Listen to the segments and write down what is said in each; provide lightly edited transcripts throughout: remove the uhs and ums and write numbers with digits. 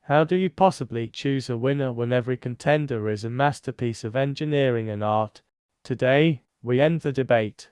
How do you possibly choose a winner when every contender is a masterpiece of engineering and art? Today, we end the debate.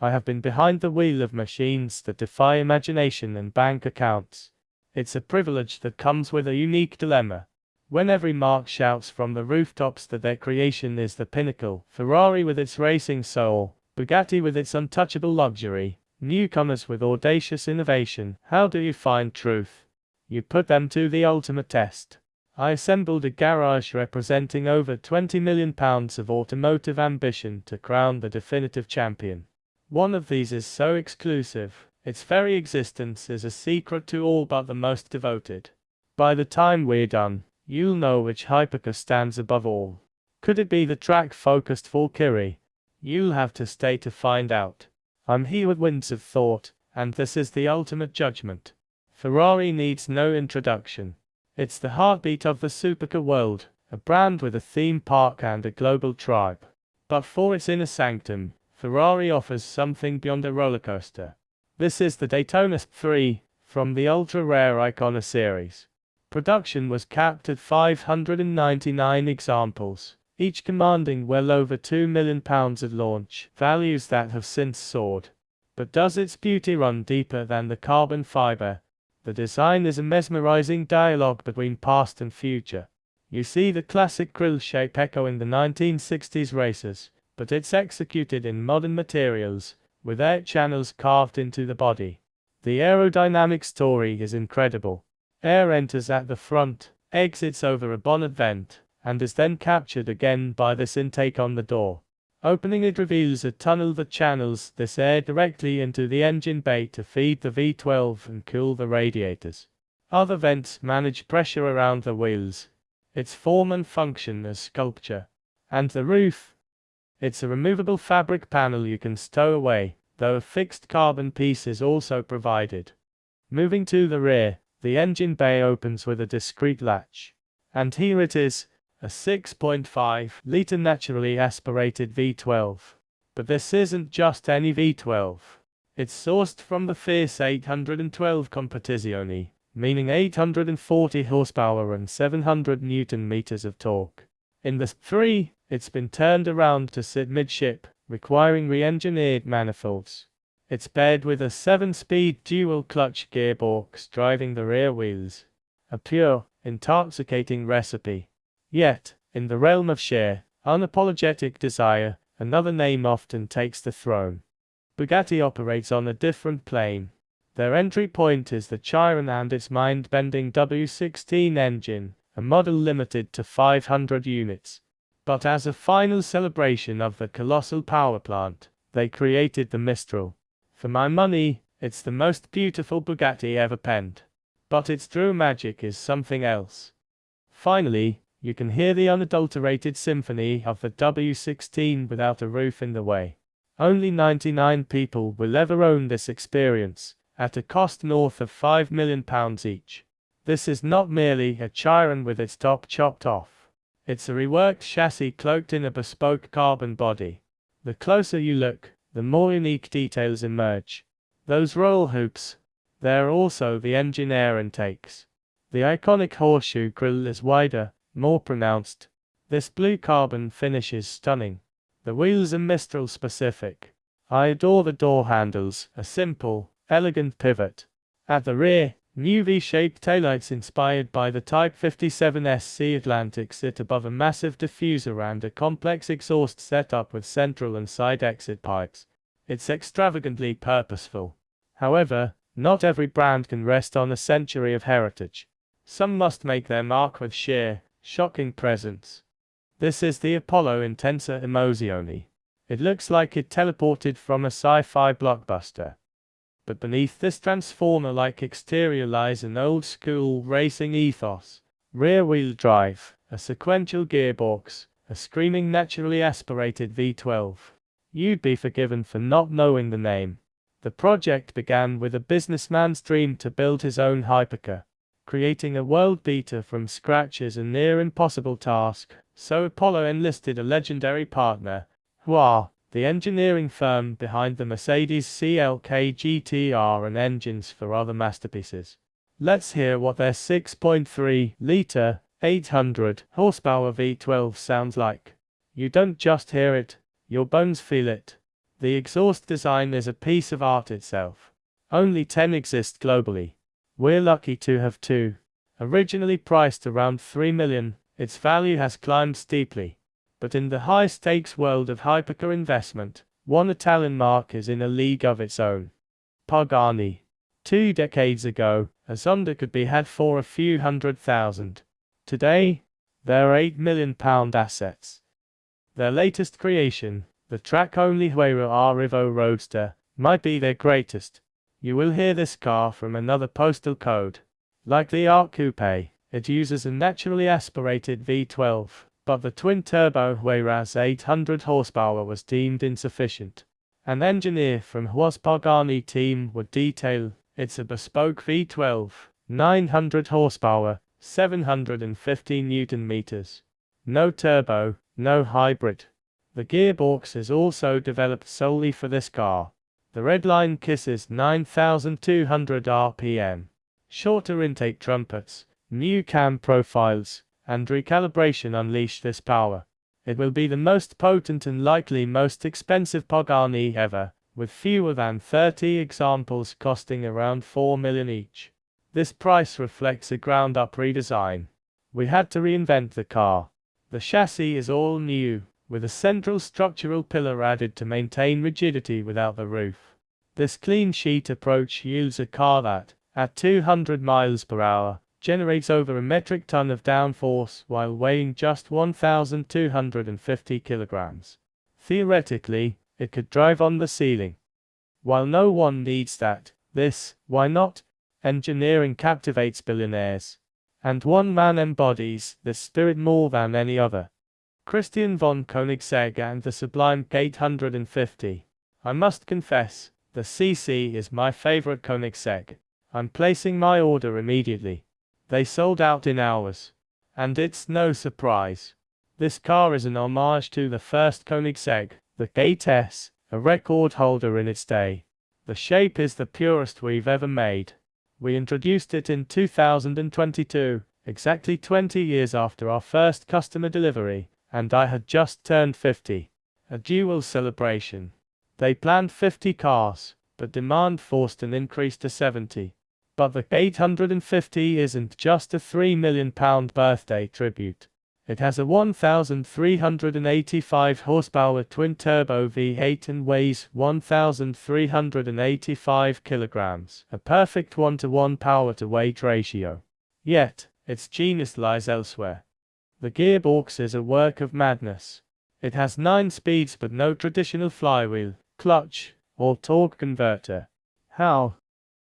I have been behind the wheel of machines that defy imagination and bank accounts. It's a privilege that comes with a unique dilemma. When every marque shouts from the rooftops that their creation is the pinnacle, Ferrari with its racing soul, Bugatti with its untouchable luxury, newcomers with audacious innovation, how do you find truth? You put them to the ultimate test. I assembled a garage representing over £20 million of automotive ambition to crown the definitive champion. One of these is so exclusive, its very existence is a secret to all but the most devoted. By the time we're done, you'll know which hypercar stands above all. Could it be the track-focused Valkyrie? You'll have to stay to find out. I'm here with Winds of Thought, and this is the ultimate judgment. Ferrari needs no introduction. It's the heartbeat of the supercar world, a brand with a theme park and a global tribe. But for its inner sanctum, Ferrari offers something beyond a rollercoaster. This is the Daytona 3, from the ultra-rare Icona series. Production was capped at 599 examples, each commanding well over £2 million at launch, values that have since soared. But does its beauty run deeper than the carbon fiber? The design is a mesmerizing dialogue between past and future. You see the classic grille shape echoing the 1960s races, but it's executed in modern materials, with air channels carved into the body. The aerodynamic story is incredible. Air enters at the front, exits over a bonnet vent, and is then captured again by this intake on the door. Opening it reveals a tunnel that channels this air directly into the engine bay to feed the V12 and cool the radiators. Other vents manage pressure around the wheels. Its form and function as sculpture. And the roof? It's a removable fabric panel you can stow away, though a fixed carbon piece is also provided. Moving to the rear, the engine bay opens with a discreet latch. And here it is, a 6.5-litre naturally aspirated V12. But this isn't just any V12. It's sourced from the fierce 812 competizione, meaning 840 horsepower and 700 Newton-meters of torque. In the 3, it's been turned around to sit midship, requiring re-engineered manifolds. It's paired with a 7-speed dual-clutch gearbox driving the rear wheels. A pure, intoxicating recipe. Yet, in the realm of sheer, unapologetic desire, another name often takes the throne. Bugatti operates on a different plane. Their entry point is the Chiron and its mind-bending W16 engine, a model limited to 500 units. But as a final celebration of the colossal power plant, they created the Mistral. For my money, it's the most beautiful Bugatti ever penned. But its true magic is something else. Finally, you can hear the unadulterated symphony of the W16 without a roof in the way. Only 99 people will ever own this experience, at a cost north of £5 million each. This is not merely a Chiron with its top chopped off. It's a reworked chassis cloaked in a bespoke carbon body. The closer you look, the more unique details emerge. Those roll hoops. They're also the engine air intakes. The iconic horseshoe grille is wider, more pronounced. This blue carbon finish is stunning. The wheels are Mistral specific. I adore the door handles, a simple, elegant pivot. At the rear, new V-shaped taillights inspired by the Type 57 SC Atlantic sit above a massive diffuser and a complex exhaust setup with central and side exit pipes. It's extravagantly purposeful. However, not every brand can rest on a century of heritage. Some must make their mark with sheer, shocking presence. This is the Apollo Intensa Emozione. It looks like it teleported from a sci-fi blockbuster. But beneath this transformer-like exterior lies an old-school racing ethos. Rear-wheel drive, a sequential gearbox, a screaming naturally aspirated V12. You'd be forgiven for not knowing the name. The project began with a businessman's dream to build his own hypercar. Creating a world beater from scratch is a near impossible task, so Apollo enlisted a legendary partner, Hua, the engineering firm behind the Mercedes CLK GTR and engines for other masterpieces. Let's hear what their 6.3-litre, 800 horsepower V12 sounds like. You don't just hear it, your bones feel it. The exhaust design is a piece of art itself. Only 10 exist globally. We're lucky to have 2. Originally priced around $3 million, its value has climbed steeply. But in the high-stakes world of hypercar investment, one Italian marque is in a league of its own. Pagani. 2 decades ago, a Zonda could be had for a few $100,000. Today, they're £8 million assets. Their latest creation, the track-only Huayra Arrivo Roadster, might be their greatest. You will hear this car from another postal code. Like the Arc Coupe, it uses a naturally aspirated V12, but the twin-turbo Huayra's 800 horsepower was deemed insufficient. An engineer from Huayra's Pagani team would detail, it's a bespoke V12, 900 horsepower, 750 Newton-meters. No turbo, no hybrid. The gearbox is also developed solely for this car. The redline kisses 9,200 RPM. Shorter intake trumpets, new cam profiles, and recalibration unleash this power. It will be the most potent and likely most expensive Pagani ever, with fewer than 30 examples costing around $4 million each. This price reflects a ground-up redesign. We had to reinvent the car. The chassis is all new, with a central structural pillar added to maintain rigidity without the roof. This clean sheet approach yields a car that, at 200 miles per hour, generates over a metric ton of downforce while weighing just 1,250 kilograms. Theoretically, it could drive on the ceiling. While no one needs that, this, why not, engineering captivates billionaires. And one man embodies this spirit more than any other. Christian von Koenigsegg and the sublime 850. I must confess, the CC is my favorite Koenigsegg. I'm placing my order immediately. They sold out in hours. And it's no surprise. This car is an homage to the first Koenigsegg, the 8S, a record holder in its day. The shape is the purest we've ever made. We introduced it in 2022, exactly 20 years after our first customer delivery, and I had just turned 50. A dual celebration. They planned 50 cars, but demand forced an increase to 70. But the 850 isn't just a £3 million birthday tribute. It has a 1,385 horsepower twin-turbo V8 and weighs 1,385 kilograms, a perfect 1-to-1 power-to-weight ratio. Yet, its genius lies elsewhere. The gearbox is a work of madness. It has 9 speeds but no traditional flywheel, clutch, or torque converter. How?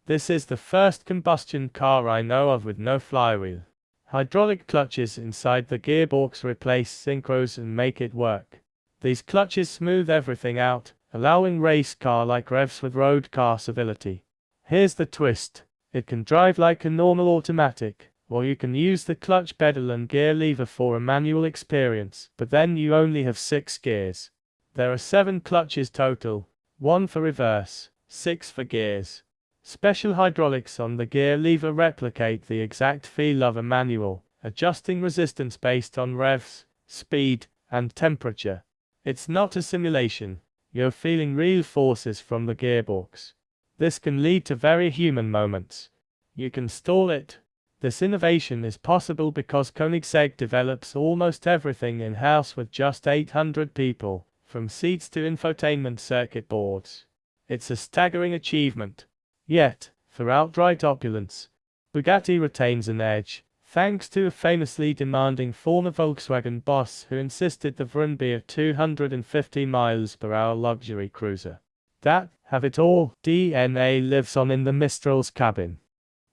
This is the first combustion car I know of with no flywheel. Hydraulic clutches inside the gearbox replace synchros and make it work. These clutches smooth everything out, allowing race car-like revs with road car civility. Here's the twist. It can drive like a normal automatic, or you can use the clutch pedal and gear lever for a manual experience, but then you only have 6 gears. There are 7 clutches total, 1 for reverse, 6 for gears. Special hydraulics on the gear lever replicate the exact feel of a manual, adjusting resistance based on revs, speed, and temperature. It's not a simulation. You're feeling real forces from the gearbox. This can lead to very human moments. You can stall it. This innovation is possible because Koenigsegg develops almost everything in-house with just 800 people, from seats to infotainment circuit boards. It's a staggering achievement. Yet, for outright opulence, Bugatti retains an edge, thanks to a famously demanding former Volkswagen boss who insisted the Vroom be a 250 miles per hour luxury cruiser. That, have it all, DNA lives on in the Mistral's cabin.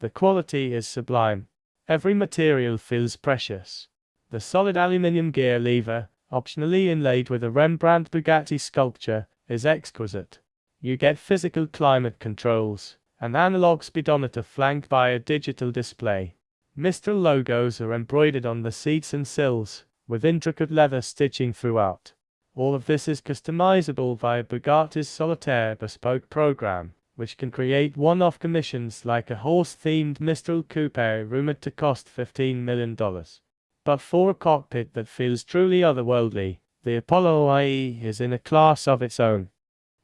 The quality is sublime. Every material feels precious. The solid aluminium gear lever, optionally inlaid with a Rembrandt Bugatti sculpture, is exquisite. You get physical climate controls, an analog speedometer flanked by a digital display. Mistral logos are embroidered on the seats and sills, with intricate leather stitching throughout. All of this is customizable via Bugatti's Solitaire bespoke program, which can create one-off commissions like a horse-themed Mistral coupe rumored to cost $15 million. But for a cockpit that feels truly otherworldly, the Apollo IE is in a class of its own.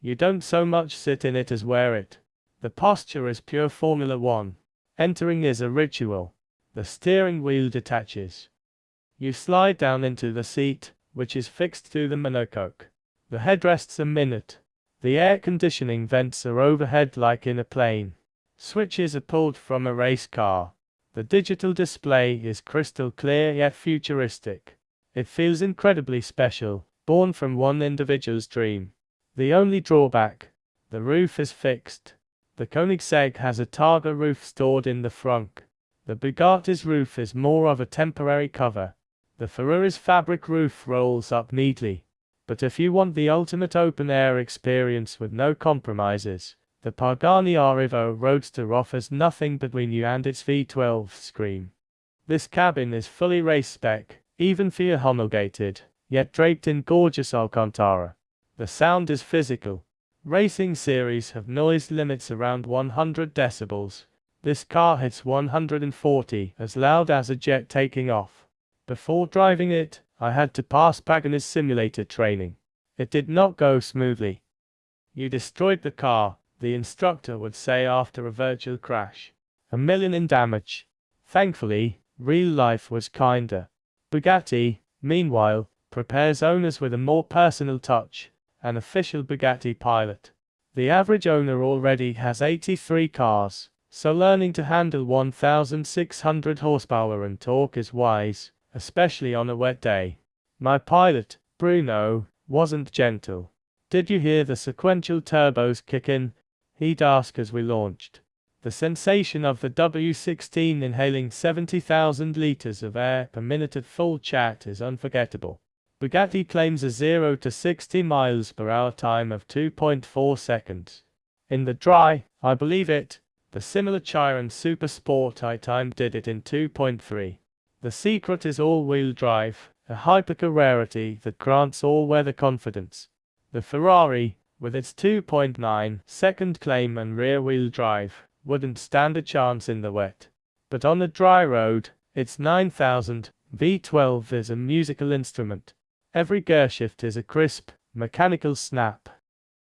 You don't so much sit in it as wear it. The posture is pure Formula One. Entering is a ritual. The steering wheel detaches. You slide down into the seat, which is fixed to the monocoque. The headrests a minute. The air conditioning vents are overhead like in a plane. Switches are pulled from a race car. The digital display is crystal clear yet futuristic. It feels incredibly special, born from one individual's dream. The only drawback: the roof is fixed. The Koenigsegg has a Targa roof stored in the frunk. The Bugatti's roof is more of a temporary cover. The Ferrari's fabric roof rolls up neatly. But if you want the ultimate open-air experience with no compromises, the Pagani Arrivo Roadster offers nothing between you and its V12 scream. This cabin is fully race spec, even for your homologated, yet draped in gorgeous Alcantara. The sound is physical. Racing series have noise limits around 100 decibels. This car hits 140, as loud as a jet taking off. Before driving it, I had to pass Pagani's simulator training. It did not go smoothly. "You destroyed the car," the instructor would say after a virtual crash. $1 million in damage. Thankfully, real life was kinder. Bugatti, meanwhile, prepares owners with a more personal touch. An official Bugatti pilot. The average owner already has 83 cars, so learning to handle 1,600 horsepower and torque is wise, especially on a wet day. My pilot, Bruno, wasn't gentle. "Did you hear the sequential turbos kick in?" he'd ask as we launched. The sensation of the W16 inhaling 70,000 liters of air per minute at full chat is unforgettable. Bugatti claims a 0 to 60 miles per hour time of 2.4 seconds. In the dry, I believe it. The similar Chiron Super Sport I-Time did it in 2.3. The secret is all-wheel drive, a hypercar rarity that grants all-weather confidence. The Ferrari, with its 2.9-second claim and rear-wheel drive, wouldn't stand a chance in the wet. But on a dry road, its 9,000 V12 is a musical instrument. Every gearshift is a crisp, mechanical snap.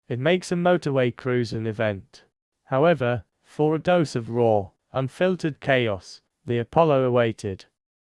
It makes a motorway cruise an event. However, for a dose of raw, unfiltered chaos, the Apollo awaited.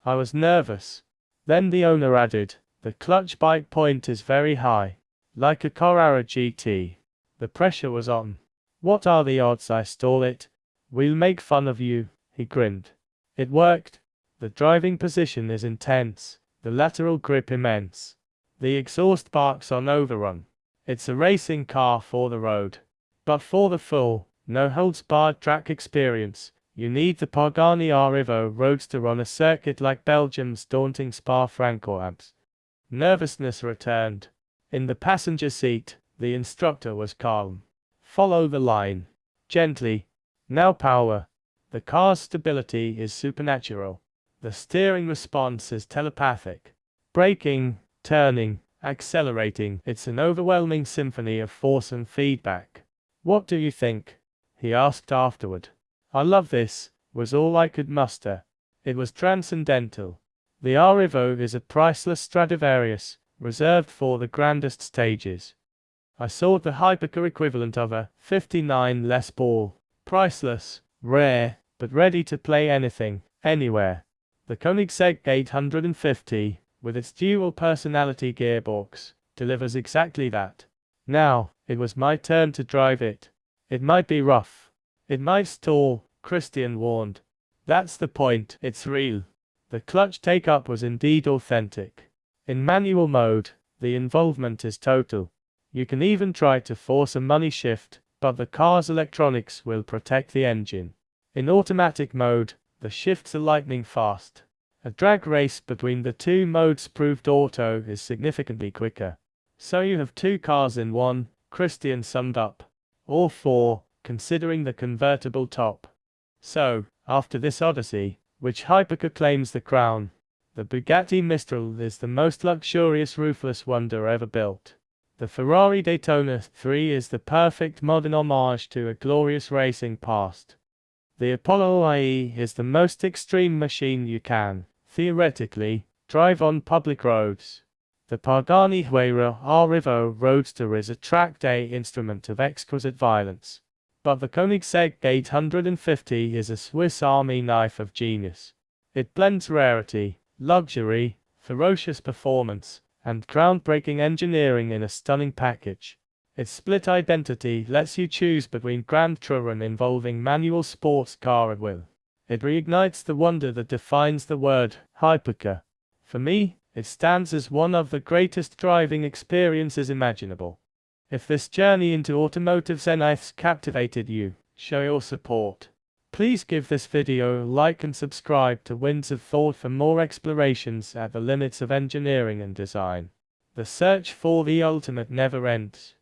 I was nervous. Then the owner added, "The clutch bite point is very high. Like a Carrera GT. The pressure was on." "What are the odds I stall it?" "We'll make fun of you," he grinned. It worked. The driving position is intense, the lateral grip immense. The exhaust barks on overrun. It's a racing car for the road. But for the full, no-holds-barred track experience, you need the Pagani Arrivo Roadster on a circuit like Belgium's daunting Spa-Francorchamps. Nervousness returned. In the passenger seat, the instructor was calm. "Follow the line. Gently. Now power." The car's stability is supernatural. The steering response is telepathic. Braking, turning, accelerating, it's an overwhelming symphony of force and feedback. "What do you think?" he asked afterward. "I love this," was all I could muster. It was transcendental. The Arrivo is a priceless Stradivarius, reserved for the grandest stages. I sought the hypercar equivalent of a '59 Les Paul. Priceless, rare, but ready to play anything, anywhere. The Koenigsegg 850, with its dual personality gearbox, delivers exactly that. Now, it was my turn to drive it. It might be rough. It might stall, Christian warned. That's the point, it's real. The clutch take-up was indeed authentic. In manual mode, the involvement is total. You can even try to force a money shift, but the car's electronics will protect the engine. In automatic mode, the shifts are lightning fast. A drag race between the two modes proved auto is significantly quicker. "So you have two cars in one," Christian summed up. "Or four, considering the convertible top." So, after this odyssey, which hypercar claims the crown, the Bugatti Mistral is the most luxurious roofless wonder ever built. The Ferrari Daytona 3 is the perfect modern homage to a glorious racing past. The Apollo IE is the most extreme machine you can, theoretically, drive on public roads. The Pagani Huayra R-Evo Roadster is a track day instrument of exquisite violence. But the Koenigsegg 850 is a Swiss Army knife of genius. It blends rarity, luxury, ferocious performance, and groundbreaking engineering in a stunning package. Its split identity lets you choose between Grand Touring involving manual sports car at will. It reignites the wonder that defines the word hypercar. For me, it stands as one of the greatest driving experiences imaginable. If this journey into automotive zeniths captivated you, show your support. Please give this video a like and subscribe to Winds of Thought for more explorations at the limits of engineering and design. The search for the ultimate never ends.